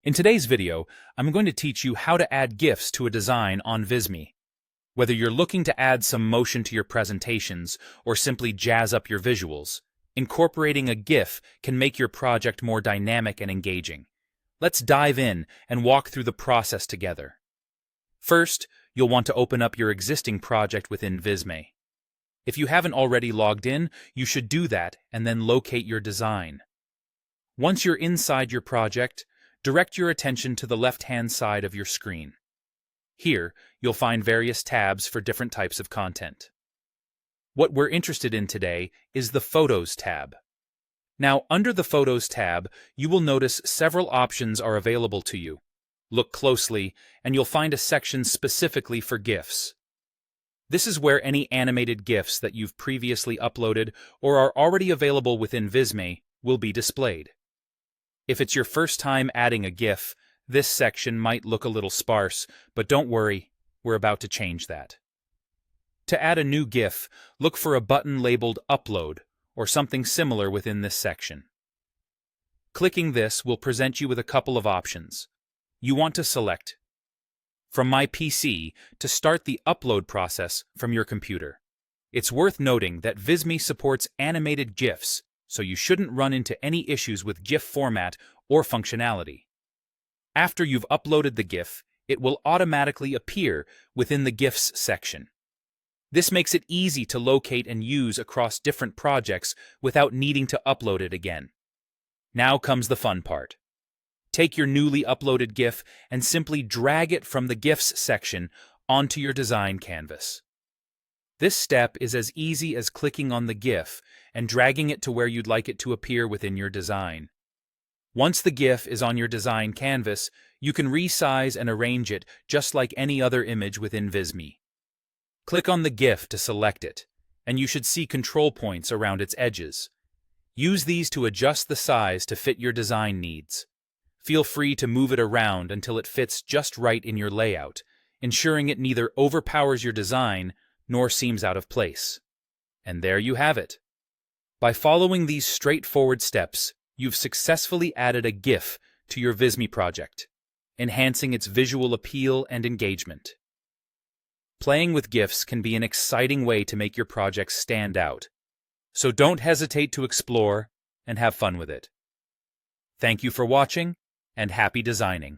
In today's video, I'm going to teach you how to add GIFs to a design on Visme. Whether you're looking to add some motion to your presentations or simply jazz up your visuals, incorporating a GIF can make your project more dynamic and engaging. Let's dive in and walk through the process together. First, you'll want to open up your existing project within Visme. If you haven't already logged in, you should do that and then locate your design. Once you're inside your project, direct your attention to the left-hand side of your screen. Here, you'll find various tabs for different types of content. What we're interested in today is the Photos tab. Now, under the Photos tab, you will notice several options are available to you. Look closely, and you'll find a section specifically for GIFs. This is where any animated GIFs that you've previously uploaded or are already available within Visme will be displayed. If it's your first time adding a GIF, this section might look a little sparse, but don't worry, we're about to change that. To add a new GIF, look for a button labeled Upload or something similar within this section. Clicking this will present you with a couple of options. You want to select From My PC to start the upload process from your computer. It's worth noting that Visme supports animated GIFs, so you shouldn't run into any issues with GIF format or functionality. After you've uploaded the GIF, it will automatically appear within the GIFs section. This makes it easy to locate and use across different projects without needing to upload it again. Now comes the fun part. Take your newly uploaded GIF and simply drag it from the GIFs section onto your design canvas. This step is as easy as clicking on the GIF and dragging it to where you'd like it to appear within your design. Once the GIF is on your design canvas, you can resize and arrange it just like any other image within Visme. Click on the GIF to select it, and you should see control points around its edges. Use these to adjust the size to fit your design needs. Feel free to move it around until it fits just right in your layout, ensuring it neither overpowers your design nor seems out of place. And there you have it. By following these straightforward steps, you've successfully added a GIF to your Visme project, enhancing its visual appeal and engagement. Playing with GIFs can be an exciting way to make your project stand out, so don't hesitate to explore and have fun with it. Thank you for watching, and happy designing.